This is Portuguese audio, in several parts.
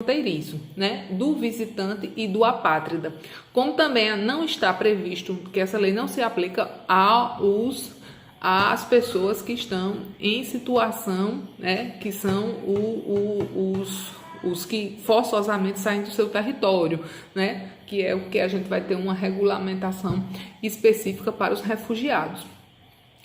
fronteiriço, né, do visitante e do apátrida. Como também não está previsto que essa lei não se aplica às pessoas que estão em situação, né, que são os que forçosamente saem do seu território, né, que é o que a gente vai ter uma regulamentação específica para os refugiados.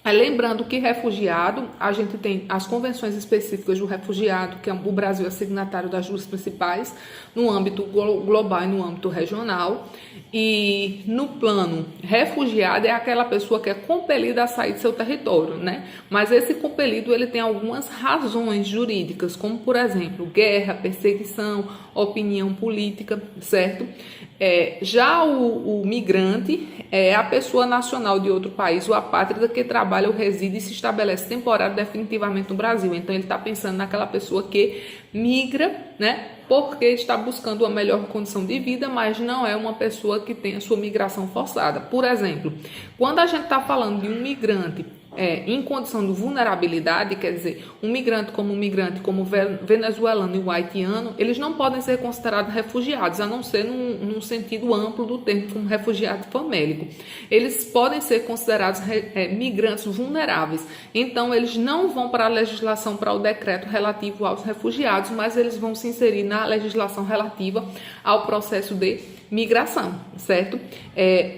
Lembrando que refugiado, a gente tem as convenções específicas do refugiado, que o Brasil é signatário das duas principais, no âmbito global e no âmbito regional. E no plano refugiado é aquela pessoa que é compelida a sair do seu território, né? Mas esse compelido, ele tem algumas razões jurídicas, como por exemplo, guerra, perseguição, opinião política, certo? Já o migrante é a pessoa nacional de outro país, o apátrida, que trabalha ou reside e se estabelece temporário definitivamente no Brasil. Então ele está pensando naquela pessoa que migra, né, porque está buscando uma melhor condição de vida, mas não é uma pessoa que tem a sua migração forçada. Por exemplo, quando a gente está falando de um migrante em condição de vulnerabilidade, quer dizer, um migrante como venezuelano e o haitiano, eles não podem ser considerados refugiados, a não ser num sentido amplo do termo, como refugiado famélico. Eles podem ser considerados migrantes vulneráveis. Então, eles não vão para a legislação, para o decreto relativo aos refugiados, mas eles vão se inserir na legislação relativa ao processo de migração, certo?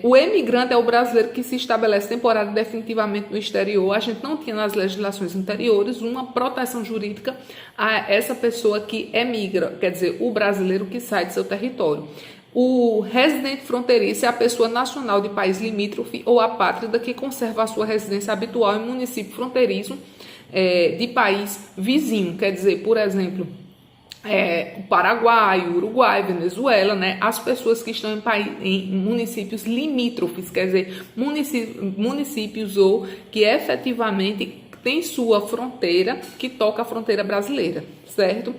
O emigrante é o brasileiro que se estabelece temporário definitivamente no exterior. A gente não tinha nas legislações anteriores uma proteção jurídica a essa pessoa que emigra, quer dizer, o brasileiro que sai de seu território. O residente fronteiriço é a pessoa nacional de país limítrofe ou apátrida que conserva a sua residência habitual em município fronteiriço de país vizinho, quer dizer, por exemplo, o Paraguai, o Uruguai, Venezuela, né? As pessoas que estão em municípios limítrofes, quer dizer, municípios ou que efetivamente tem sua fronteira, que toca a fronteira brasileira, certo?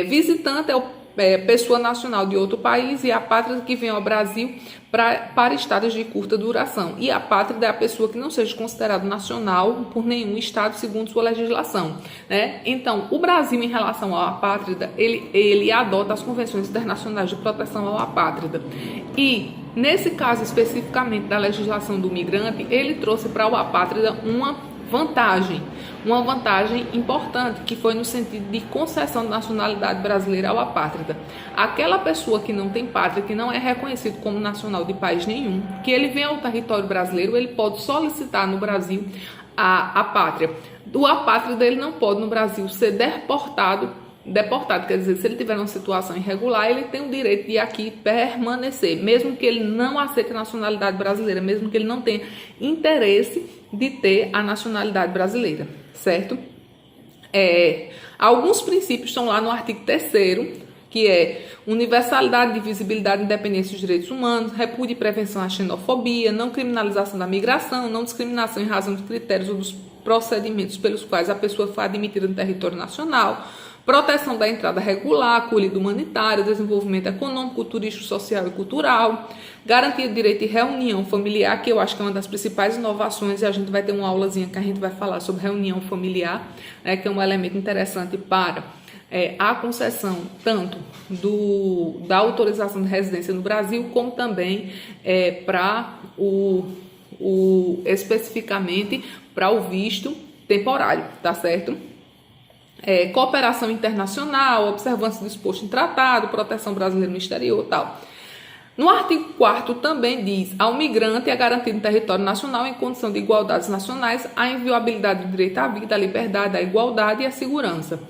Visitante é pessoa nacional de outro país e apátrida que vem ao Brasil para estados de curta duração. E apátrida é a pessoa que não seja considerado nacional por nenhum estado segundo sua legislação, né? Então, o Brasil, em relação ao apátrida, ele adota as convenções internacionais de proteção ao apátrida. E, nesse caso especificamente da legislação do migrante, ele trouxe para o apátrida uma vantagem importante, que foi no sentido de concessão de nacionalidade brasileira ao apátrida. Aquela pessoa que não tem pátria, que não é reconhecido como nacional de país nenhum, que ele vem ao território brasileiro, ele pode solicitar no Brasil a pátria. O apátrida, ele não pode no Brasil ser deportado, quer dizer, se ele tiver uma situação irregular, ele tem o direito de aqui permanecer, mesmo que ele não aceite a nacionalidade brasileira, mesmo que ele não tenha interesse de ter a nacionalidade brasileira, certo? Alguns princípios estão lá no artigo 3º, que é universalidade, divisibilidade, independência dos direitos humanos, repúdio e prevenção à xenofobia, não criminalização da migração, não discriminação em razão dos critérios ou dos procedimentos pelos quais a pessoa foi admitida no território nacional, proteção da entrada regular, acolhida humanitária, desenvolvimento econômico, turístico, social e cultural, garantia de direito de reunião familiar, que eu acho que é uma das principais inovações, e a gente vai ter uma aulazinha que a gente vai falar sobre reunião familiar, que é um elemento interessante para a concessão tanto da autorização de residência no Brasil, como também para especificamente para o visto temporário, tá certo? Cooperação internacional, observância do exposto em tratado, proteção brasileira no exterior e tal. No artigo 4º também diz: ao migrante é garantido no território nacional, em condição de igualdades nacionais, a inviolabilidade do direito à vida, à liberdade, à igualdade e à segurança.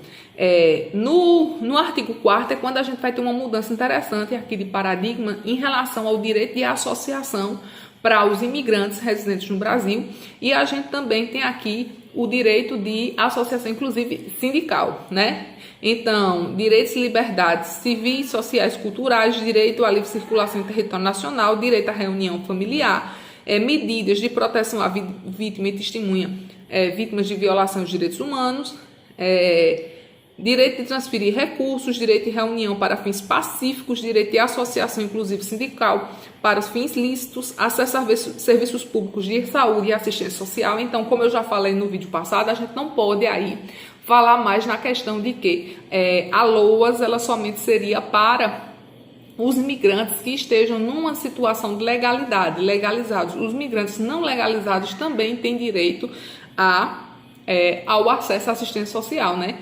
No artigo 4º é quando a gente vai ter uma mudança interessante aqui de paradigma em relação ao direito de associação para os imigrantes residentes no Brasil, e a gente também tem aqui o direito de associação, inclusive sindical, né? Então, direitos e liberdades civis, sociais, culturais, direito à livre circulação em território nacional, direito à reunião familiar, medidas de proteção à vítima e testemunha, vítimas de violação dos direitos humanos, direito de transferir recursos, direito de reunião para fins pacíficos, direito de associação, inclusive sindical, para os fins lícitos, acesso a serviços públicos de saúde e assistência social. Então, como eu já falei no vídeo passado, a gente não pode aí falar mais na questão de que a LOAS ela somente seria para os imigrantes que estejam numa situação de legalidade, legalizados. Os migrantes não legalizados também têm direito ao acesso à assistência social, né?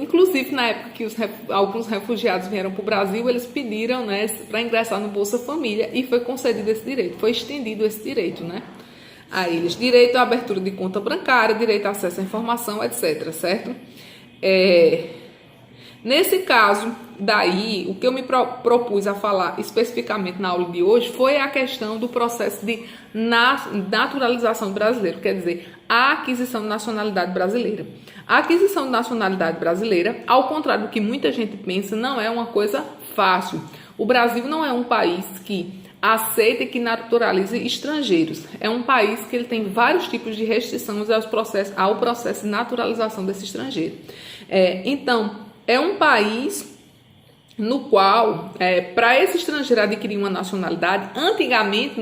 Inclusive, na época que alguns refugiados vieram para o Brasil, eles pediram, né, para ingressar no Bolsa Família e foi concedido esse direito, foi estendido esse direito, né, a eles. Direito à abertura de conta bancária, direito a acesso à informação, etc, certo? Nesse caso, daí, o que eu me propus a falar especificamente na aula de hoje foi a questão do processo de naturalização brasileira, quer dizer, a aquisição de nacionalidade brasileira. A aquisição de nacionalidade brasileira, ao contrário do que muita gente pensa, não é uma coisa fácil. O Brasil não é um país que aceita e que naturalize estrangeiros. É um país que ele tem vários tipos de restrições ao processo de naturalização desse estrangeiro. Então, é um país no qual, para esse estrangeiro adquirir uma nacionalidade, antigamente,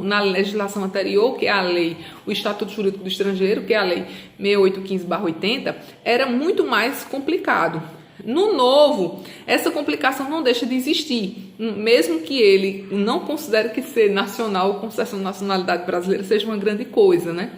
na legislação anterior, que é a lei, o Estatuto Jurídico do Estrangeiro, que é a lei 6815/80, era muito mais complicado. No novo, essa complicação não deixa de existir, mesmo que ele não considere que ser nacional ou concessão de nacionalidade brasileira seja uma grande coisa, né?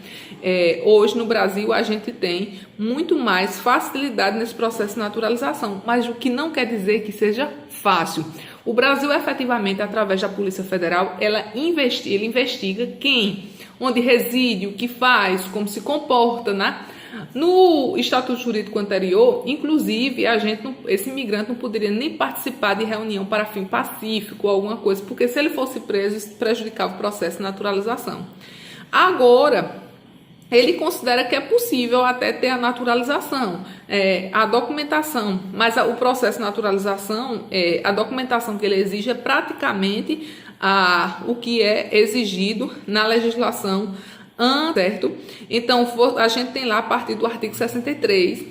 Hoje no Brasil a gente tem muito mais facilidade nesse processo de naturalização, mas o que não quer dizer que seja fácil. O Brasil efetivamente, através da Polícia Federal, ele investiga quem, onde reside, o que faz, como se comporta, né? No Estatuto Jurídico anterior, inclusive, esse imigrante não poderia nem participar de reunião para fim pacífico ou alguma coisa, porque se ele fosse preso, isso prejudicava o processo de naturalização. Agora, ele considera que é possível até ter a naturalização, a documentação, mas o processo de naturalização, a documentação que ele exige é praticamente o que é exigido na legislação, certo? Então, a gente tem lá a partir do artigo 63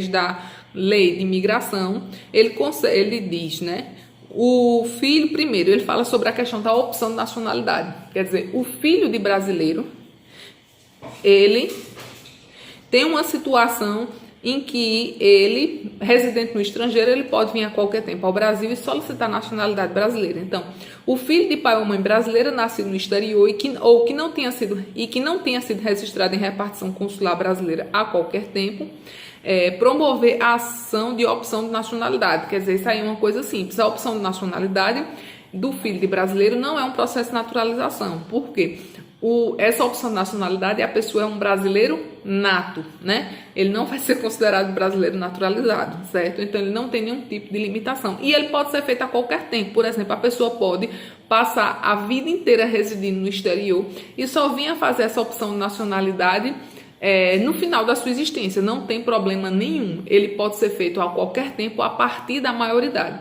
da Lei de Imigração, ele diz, né? O filho, primeiro, ele fala sobre a questão da opção de nacionalidade. Quer dizer, o filho de brasileiro, ele tem uma situação em que ele, residente no estrangeiro, ele pode vir a qualquer tempo ao Brasil e solicitar nacionalidade brasileira. Então, o filho de pai ou mãe brasileira nascido no exterior que não tenha sido registrado em repartição consular brasileira a qualquer tempo, promover a ação de opção de nacionalidade. Quer dizer, isso aí é uma coisa simples. A opção de nacionalidade do filho de brasileiro não é um processo de naturalização. Por quê? Essa opção de nacionalidade, a pessoa é um brasileiro nato, né? Ele não vai ser considerado brasileiro naturalizado, certo? Então, ele não tem nenhum tipo de limitação. E ele pode ser feito a qualquer tempo. Por exemplo, a pessoa pode passar a vida inteira residindo no exterior e só vir a fazer essa opção de nacionalidade no final da sua existência. Não tem problema nenhum. Ele pode ser feito a qualquer tempo a partir da maioridade.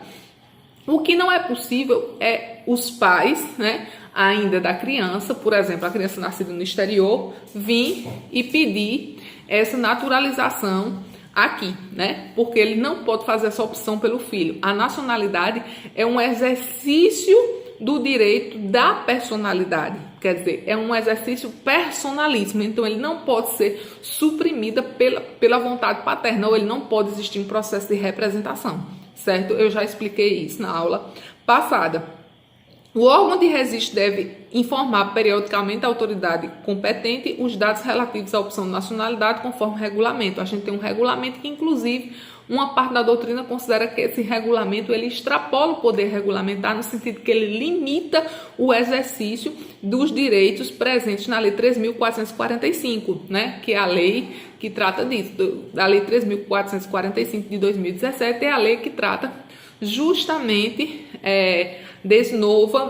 O que não é possível é os pais, né, ainda da criança, por exemplo, a criança nascida no exterior, vir e pedir essa naturalização aqui, né? Porque ele não pode fazer essa opção pelo filho. A nacionalidade é um exercício do direito da personalidade, quer dizer, é um exercício personalíssimo, então ele não pode ser suprimida pela vontade paterna, ou ele não pode existir um processo de representação, certo? Eu já expliquei isso na aula passada. O órgão de registro deve informar periodicamente a autoridade competente os dados relativos à opção de nacionalidade conforme o regulamento. A gente tem um regulamento que, inclusive, uma parte da doutrina considera que esse regulamento ele extrapola o poder regulamentar no sentido que ele limita o exercício dos direitos presentes na Lei 3.445, né? Que é a lei que trata disso. A Lei 3.445 de 2017 é a lei que trata justamente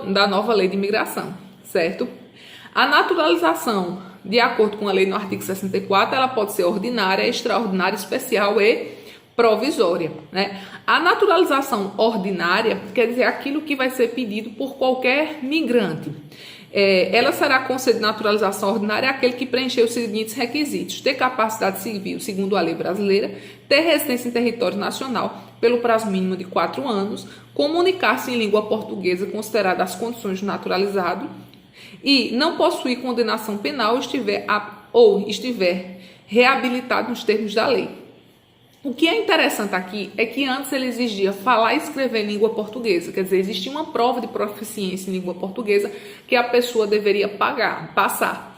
da nova lei de imigração, certo? A naturalização, de acordo com a lei no artigo 64, ela pode ser ordinária, extraordinária, especial e provisória, né? A naturalização ordinária quer dizer aquilo que vai ser pedido por qualquer migrante. Ela será concedida naturalização ordinária àquele que preencher os seguintes requisitos: ter capacidade civil segundo a lei brasileira, ter residência em território nacional pelo prazo mínimo de 4 anos, comunicar-se em língua portuguesa considerada as condições de naturalizado e não possuir condenação penal ou estiver reabilitado nos termos da lei. O que é interessante aqui é que antes ele exigia falar e escrever em língua portuguesa, quer dizer, existia uma prova de proficiência em língua portuguesa que a pessoa deveria passar.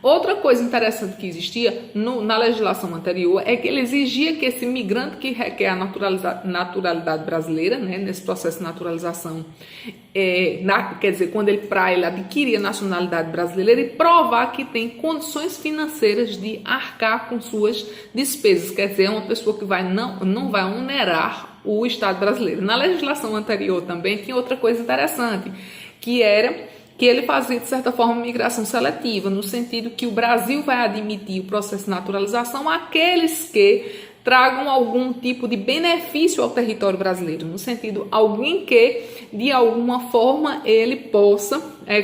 Outra coisa interessante que existia na legislação anterior é que ele exigia que esse imigrante que requer a naturalidade brasileira, né, nesse processo de naturalização, quer dizer, quando ele adquirir a nacionalidade brasileira, ele provar que tem condições financeiras de arcar com suas despesas, quer dizer, é uma pessoa que não vai onerar o Estado brasileiro. Na legislação anterior também tinha outra coisa interessante, que era que ele fazia, de certa forma, migração seletiva, no sentido que o Brasil vai admitir o processo de naturalização àqueles que tragam algum tipo de benefício ao território brasileiro, no sentido, alguém que, de alguma forma, ele possa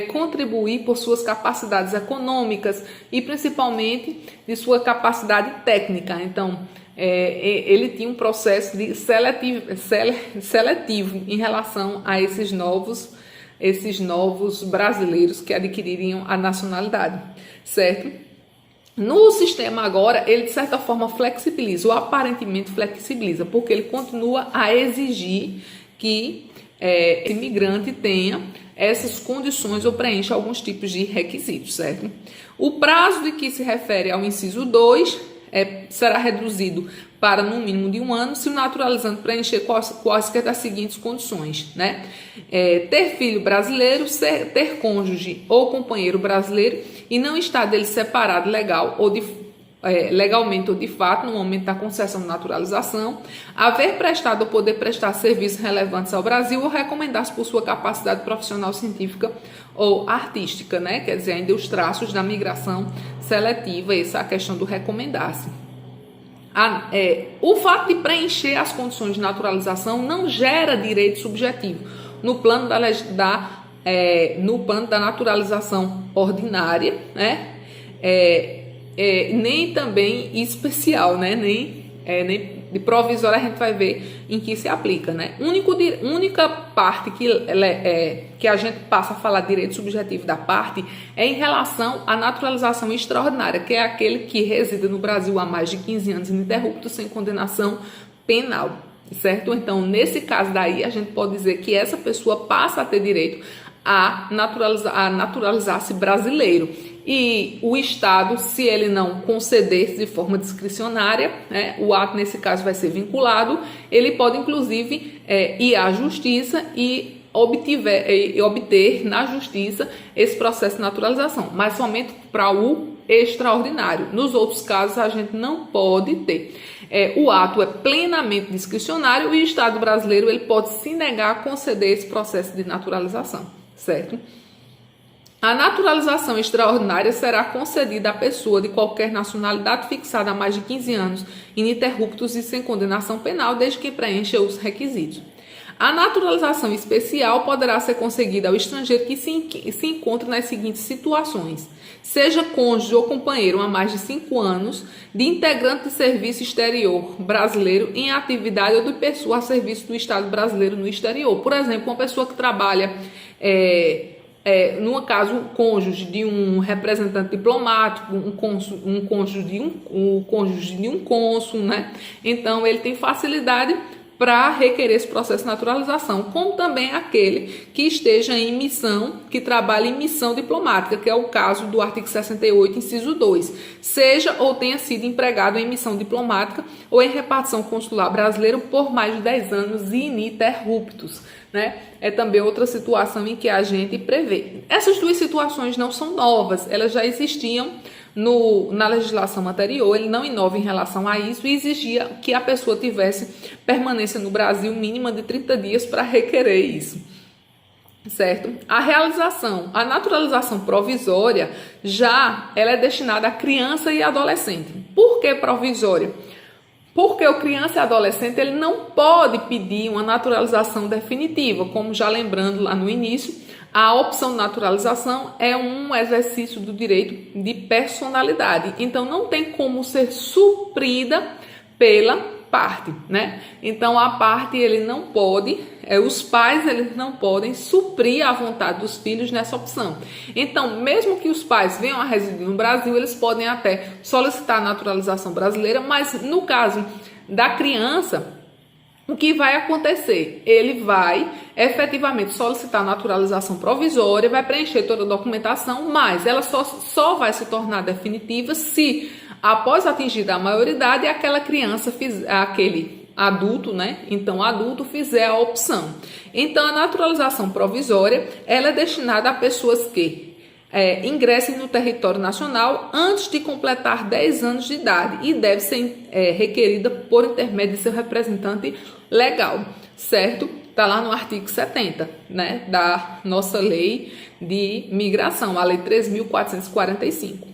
contribuir por suas capacidades econômicas e, principalmente, de sua capacidade técnica. Então, ele tinha um processo de seletivo em relação a esses novos brasileiros que adquiririam a nacionalidade, certo? No sistema agora, ele de certa forma flexibiliza, ou aparentemente flexibiliza, porque ele continua a exigir que o imigrante tenha essas condições ou preencha alguns tipos de requisitos, certo? O prazo de que se refere ao inciso 2 será reduzido para no mínimo de 1 ano se o naturalizante preencher quaisquer das seguintes condições, né? Ter filho brasileiro, ter cônjuge ou companheiro brasileiro e não estar dele separado legalmente ou de fato no momento da concessão de naturalização, haver prestado ou poder prestar serviços relevantes ao Brasil ou recomendar-se por sua capacidade profissional, científica ou artística, né? Quer dizer, ainda os traços da migração seletiva, essa é a questão do recomendar-se. O fato de preencher as condições de naturalização não gera direito subjetivo no plano da naturalização ordinária, né? Nem também especial, né? Nem de provisória. A gente vai ver em que se aplica, né? Única parte que a gente passa a falar direito subjetivo da parte é em relação à naturalização extraordinária, que é aquele que reside no Brasil há mais de 15 anos ininterrupto sem condenação penal, certo? Então, nesse caso daí, a gente pode dizer que essa pessoa passa a ter direito a naturalizar-se brasileiro. E o Estado, se ele não conceder de forma discricionária, né, o ato nesse caso vai ser vinculado, ele pode inclusive ir à justiça e obter na justiça esse processo de naturalização, mas somente para o extraordinário. Nos outros casos a gente não pode ter. O ato é plenamente discricionário e o Estado brasileiro ele pode se negar a conceder esse processo de naturalização, certo? A naturalização extraordinária será concedida à pessoa de qualquer nacionalidade fixada há mais de 15 anos, ininterruptos e sem condenação penal, desde que preencha os requisitos. A naturalização especial poderá ser concedida ao estrangeiro que se encontre nas seguintes situações: seja cônjuge ou companheiro há mais de 5 anos, de integrante de serviço exterior brasileiro em atividade ou de pessoa a serviço do Estado brasileiro no exterior. Por exemplo, uma pessoa que trabalha no caso, o cônjuge de um representante diplomático, um cônjuge de um cônsul, né? Então, ele tem facilidade para requerer esse processo de naturalização, como também aquele que esteja em missão, que trabalha em missão diplomática, que é o caso do artigo 68, inciso 2, seja ou tenha sido empregado em missão diplomática ou em repartição consular brasileira por mais de 10 anos ininterruptos, né? É também outra situação em que a gente prevê. Essas duas situações não são novas, elas já existiam na legislação anterior. Ele não inova em relação a isso e exigia que a pessoa tivesse permanência no Brasil mínima de 30 dias para requerer isso, certo? A naturalização provisória ela é destinada a criança e adolescente. Por que provisória? Porque o criança e adolescente ele não pode pedir uma naturalização definitiva, como já lembrando lá no início, a opção de naturalização é um exercício do direito de personalidade, então não tem como ser suprida pela parte, né? Então a parte ele não pode, os pais eles não podem suprir a vontade dos filhos nessa opção. Então, mesmo que os pais venham a residir no Brasil, eles podem até solicitar a naturalização brasileira, mas no caso da criança, o que vai acontecer? Ele vai efetivamente solicitar a naturalização provisória, vai preencher toda a documentação, mas ela só vai se tornar definitiva se, após atingida a maioridade, aquela criança, aquele adulto, né? Então, adulto fizer a opção. Então, a naturalização provisória, ela é destinada a pessoas que ingressem no território nacional antes de completar 10 anos de idade e deve ser requerida por intermédio de seu representante legal, certo? Está lá no artigo 70, né, da nossa lei de migração, a lei 3.445.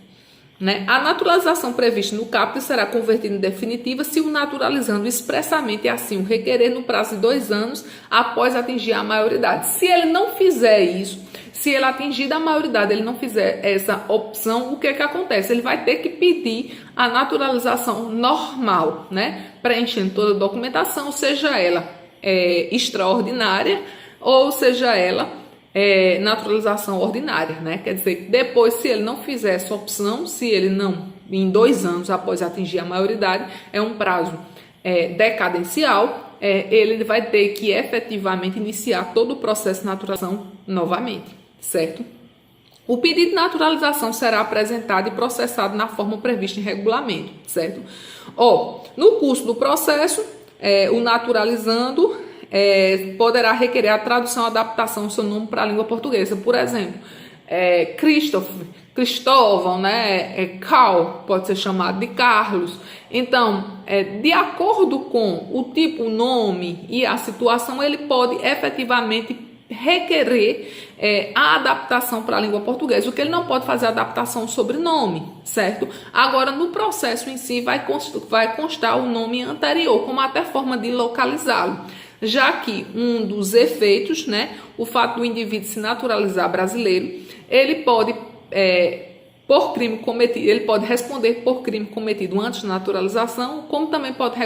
Né? A naturalização prevista no caput será convertida em definitiva se o naturalizando expressamente assim o requerer no prazo de 2 anos após atingir a maioridade. Se ele não fizer isso, se ele atingir a maioridade, ele não fizer essa opção, o que acontece? Ele vai ter que pedir a naturalização normal, né? Preenchendo toda a documentação, seja ela extraordinária ou seja ela naturalização ordinária, né? Quer dizer, depois, se ele não fizer essa opção, se ele não, em 2 anos após atingir a maioridade, é um prazo decadencial, ele vai ter que efetivamente iniciar todo o processo de naturalização novamente, certo? O pedido de naturalização será apresentado e processado na forma prevista em regulamento, certo? No curso do processo, o naturalizando poderá requerer a tradução ou adaptação do seu nome para a língua portuguesa. Por exemplo, Cristóvão, né? Cal pode ser chamado de Carlos. Então, de acordo com o tipo, o nome e a situação, ele pode efetivamente requerer a adaptação para a língua portuguesa. O que ele não pode fazer adaptação sobre nome, certo? Agora, no processo em si, vai constar o nome anterior, como até forma de localizá-lo. Já que um dos efeitos, né, o fato do indivíduo se naturalizar brasileiro, ele pode, por crime cometido, ele pode responder por crime cometido antes da naturalização, como também pode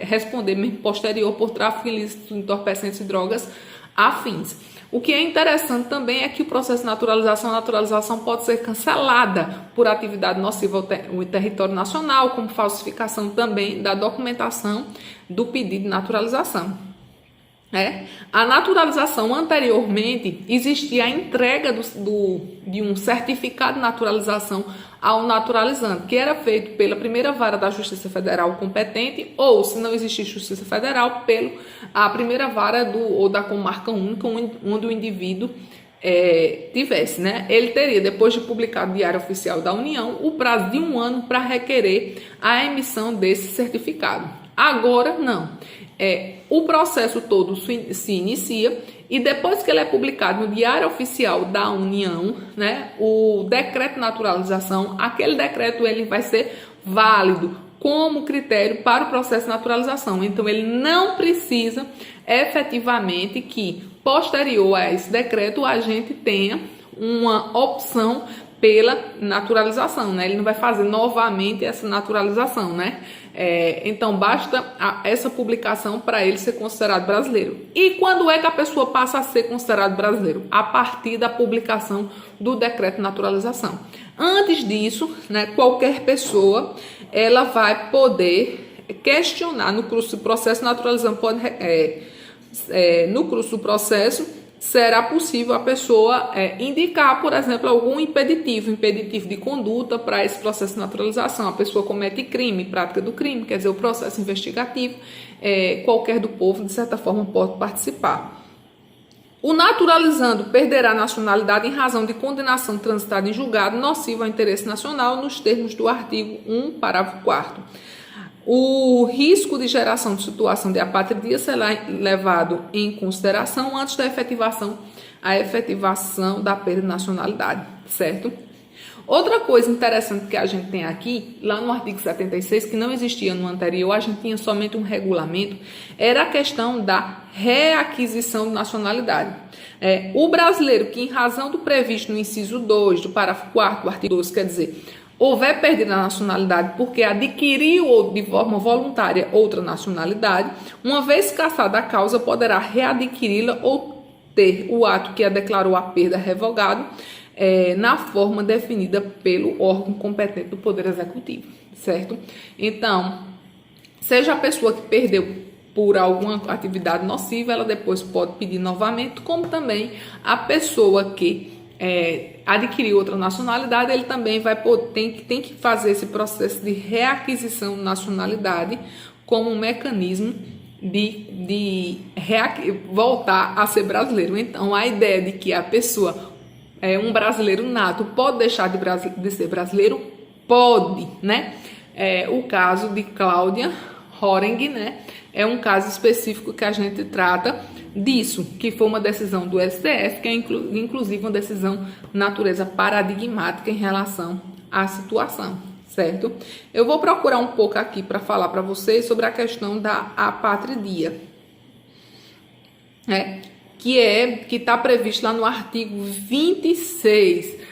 responder mesmo posterior por tráfico ilícito de entorpecentes e drogas afins. O que é interessante também é que o processo de naturalização, a naturalização pode ser cancelada por atividade nociva ao território nacional, como falsificação também da documentação do pedido de naturalização. A naturalização, anteriormente, existia a entrega de um certificado de naturalização ao naturalizante, que era feito pela primeira vara da Justiça Federal competente, ou, se não existir Justiça Federal, a primeira vara ou da comarca única onde o indivíduo tivesse, né? Ele teria, depois de publicado no Diário Oficial da União, o prazo de 1 ano para requerer a emissão desse certificado. Agora, não. O processo todo se inicia e depois que ele é publicado no Diário Oficial da União, né, o decreto de naturalização, aquele decreto ele vai ser válido como critério para o processo de naturalização. Então, ele não precisa efetivamente que, posterior a esse decreto, a gente tenha uma opção pela naturalização, né? Ele não vai fazer novamente essa naturalização, né? Então, basta essa publicação para ele ser considerado brasileiro. E quando é que a pessoa passa a ser considerado brasileiro? A partir da publicação do decreto de naturalização. Antes disso, né, qualquer pessoa, ela vai poder questionar no curso do processo de naturalização, no curso do processo, será possível a pessoa indicar, por exemplo, algum impeditivo de conduta para esse processo de naturalização. A pessoa comete crime, prática do crime, quer dizer, o processo investigativo, qualquer do povo, de certa forma, pode participar. O naturalizando perderá a nacionalidade em razão de condenação transitada em julgado nociva ao interesse nacional, nos termos do artigo 1, parágrafo 4º. O risco de geração de situação de apatria será levado em consideração antes da efetivação da perda de nacionalidade, certo? Outra coisa interessante que a gente tem aqui, lá no artigo 76, que não existia no anterior, a gente tinha somente um regulamento, era a questão da reaquisição de nacionalidade. O brasileiro que, em razão do previsto no inciso 2 do parágrafo 4º do artigo 12, quer dizer, houver perda da nacionalidade porque adquiriu de forma voluntária outra nacionalidade, uma vez cassada a causa, poderá readquiri-la ou ter o ato que a declarou a perda revogado na forma definida pelo órgão competente do Poder Executivo, certo? Então, seja a pessoa que perdeu por alguma atividade nociva, ela depois pode pedir novamente, como também a pessoa que adquiriu outra nacionalidade, ele também tem que fazer esse processo de reaquisição de nacionalidade como um mecanismo de voltar a ser brasileiro. Então, a ideia de que a pessoa um brasileiro nato pode deixar de ser brasileiro, pode, né? O caso de Cláudia Horing, né? É um caso específico que a gente trata disso, que foi uma decisão do STF, que é inclusive uma decisão de natureza paradigmática em relação à situação, certo? Eu vou procurar um pouco aqui para falar para vocês sobre a questão da apátridia, que está previsto lá no artigo 26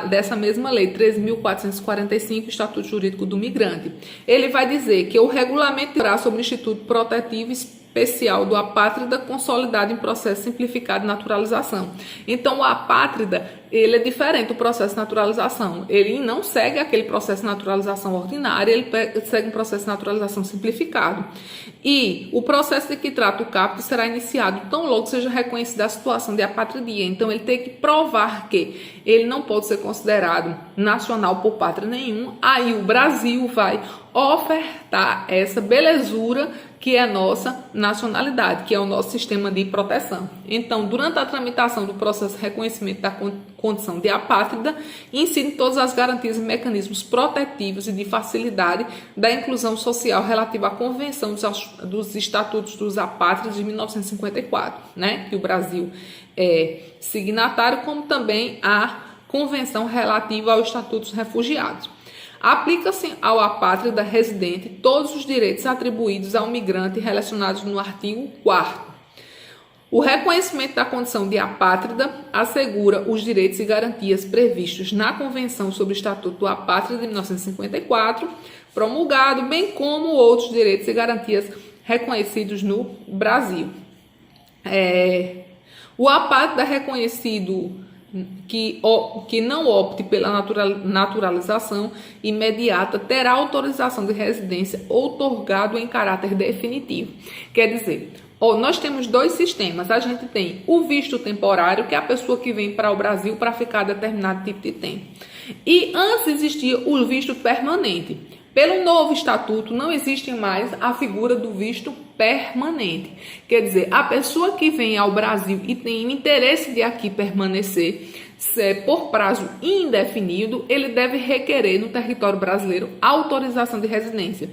dessa mesma lei, 13.445, Estatuto Jurídico do Migrante. Ele vai dizer que o regulamento terá sobre o Instituto Protetivo Especial do Apátrida consolidado em processo simplificado de naturalização. Então, o apátrida, ele é diferente do processo de naturalização. Ele não segue aquele processo de naturalização ordinário, ele segue um processo de naturalização simplificado. E o processo de que trata o caput será iniciado tão logo seja reconhecida a situação de apatridia. Então, ele tem que provar que ele não pode ser considerado nacional por pátria nenhum. Aí o Brasil vai ofertar essa belezura que é nossa nacionalidade, que é o nosso sistema de proteção. Então, durante a tramitação do processo de reconhecimento da condição de apátrida, incide todas as garantias e mecanismos protetivos e de facilidade da inclusão social relativa à Convenção dos Estatutos dos Apátridas de 1954, né, que o Brasil é signatário, como também a Convenção relativa ao Estatuto dos Refugiados. Aplica-se ao apátrida residente todos os direitos atribuídos ao migrante relacionados no artigo 4º. O reconhecimento da condição de apátrida assegura os direitos e garantias previstos na Convenção sobre o Estatuto do Apátrida de 1954, promulgado, bem como outros direitos e garantias reconhecidos no Brasil. O apátrida reconhecido que não opte pela naturalização imediata terá autorização de residência outorgado em caráter definitivo. Quer dizer, nós temos dois sistemas. A gente tem o visto temporário, que é a pessoa que vem para o Brasil para ficar determinado tipo de tempo. E antes existia o visto permanente. Pelo novo estatuto, não existe mais a figura do visto permanente. Quer dizer, a pessoa que vem ao Brasil e tem interesse de aqui permanecer por prazo indefinido, ele deve requerer no território brasileiro autorização de residência.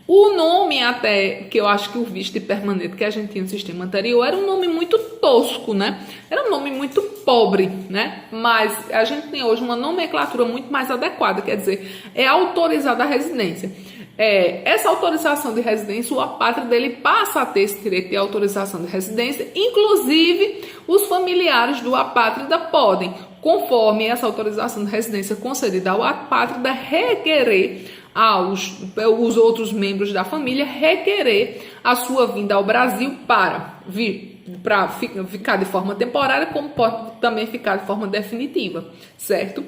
O nome até, que eu acho que o visto permanente que a gente tinha no sistema anterior, era um nome muito tosco, né? Era um nome muito pobre, né? Mas a gente tem hoje uma nomenclatura muito mais adequada, quer dizer, é autorizada a residência. Essa autorização de residência, o apátrida dele passa a ter esse direito de autorização de residência, inclusive os familiares do apátrida podem, conforme essa autorização de residência concedida ao apátrida, requerer os outros membros da família requerer a sua vinda ao Brasil para ficar de forma temporária, como pode também ficar de forma definitiva, certo?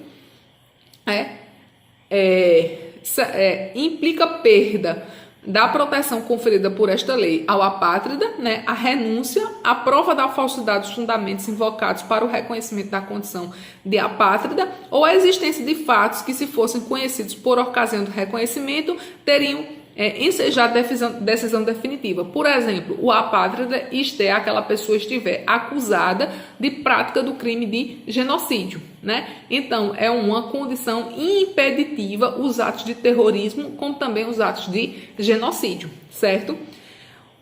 Implica perda da proteção conferida por esta lei ao apátrida, né, a renúncia, a prova da falsidade dos fundamentos invocados para o reconhecimento da condição de apátrida ou a existência de fatos que, se fossem conhecidos por ocasião do reconhecimento, teriam ensejado decisão definitiva. Por exemplo, o apátrida aquela pessoa estiver acusada de prática do crime de genocídio, né? Então, é uma condição impeditiva os atos de terrorismo, como também os atos de genocídio, certo?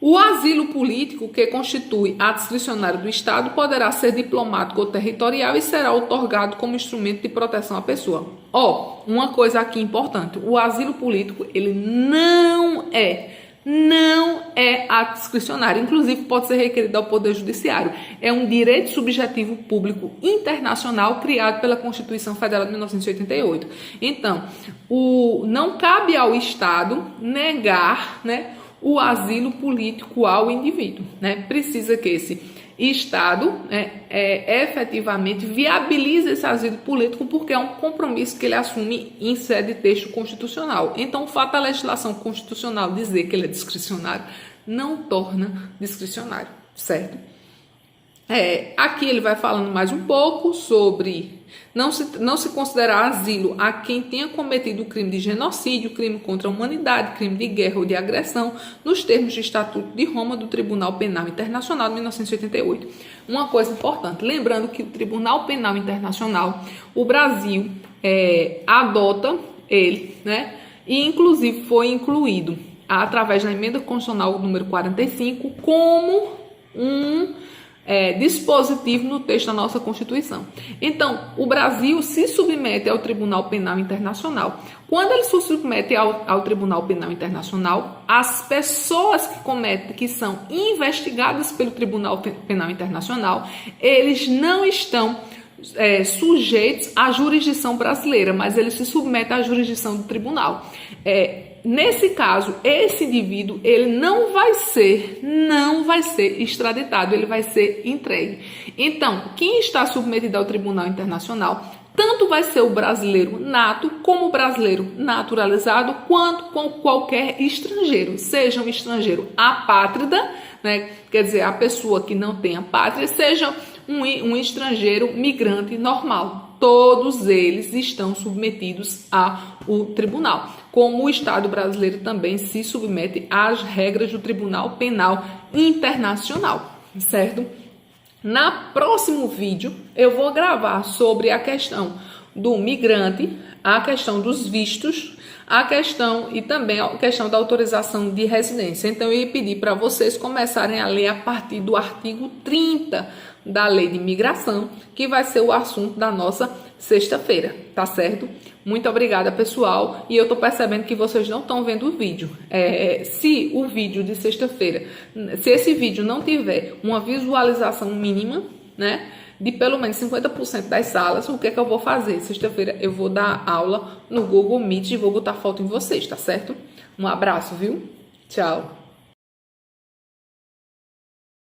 O asilo político, que constitui ato discricionário do Estado, poderá ser diplomático ou territorial e será outorgado como instrumento de proteção à pessoa. Uma coisa aqui importante, o asilo político, ele não é não é ato discricionário, inclusive pode ser requerido ao Poder Judiciário. É um direito subjetivo público internacional criado pela Constituição Federal de 1988. Então, não cabe ao Estado negar, né, o asilo político ao indivíduo, né? Precisa que esse Estado efetivamente viabilize esse asilo político, porque é um compromisso que ele assume em sede de texto constitucional. Então, o fato da legislação constitucional dizer que ele é discricionário não torna discricionário, certo? Aqui ele vai falando mais um pouco sobre não se considerar asilo a quem tenha cometido o crime de genocídio, crime contra a humanidade, crime de guerra ou de agressão, nos termos do Estatuto de Roma do Tribunal Penal Internacional de 1988. Uma coisa importante, lembrando que o Tribunal Penal Internacional, o Brasil adota ele, né? E inclusive foi incluído através da emenda constitucional número 45 como um dispositivo no texto da nossa Constituição. Então, o Brasil se submete ao Tribunal Penal Internacional. Quando ele se submete ao Tribunal Penal Internacional, as pessoas que são investigadas pelo Tribunal Penal Internacional, eles não estão sujeitos à jurisdição brasileira, mas eles se submetem à jurisdição do tribunal. Nesse caso, esse indivíduo, ele não vai ser extraditado, ele vai ser entregue. Então, quem está submetido ao Tribunal Internacional, tanto vai ser o brasileiro nato, como o brasileiro naturalizado, quanto com qualquer estrangeiro, seja um estrangeiro apátrida, né? Quer dizer, a pessoa que não tem a pátria, seja um estrangeiro migrante normal. Todos eles estão submetidos ao tribunal, como o Estado brasileiro também se submete às regras do Tribunal Penal Internacional, certo? No próximo vídeo, eu vou gravar sobre a questão do migrante, a questão dos vistos, a questão e também a questão da autorização de residência. Então, eu ia pedir para vocês começarem a ler a partir do artigo 30 da Lei de Imigração, que vai ser o assunto da nossa sexta-feira, tá certo? Muito obrigada, pessoal. E eu tô percebendo que vocês não estão vendo o vídeo. Se o vídeo de sexta-feira, se esse vídeo não tiver uma visualização mínima, né, de pelo menos 50% das salas, o que é que eu vou fazer? Sexta-feira eu vou dar aula no Google Meet e vou botar foto em vocês, tá certo? Um abraço, viu? Tchau.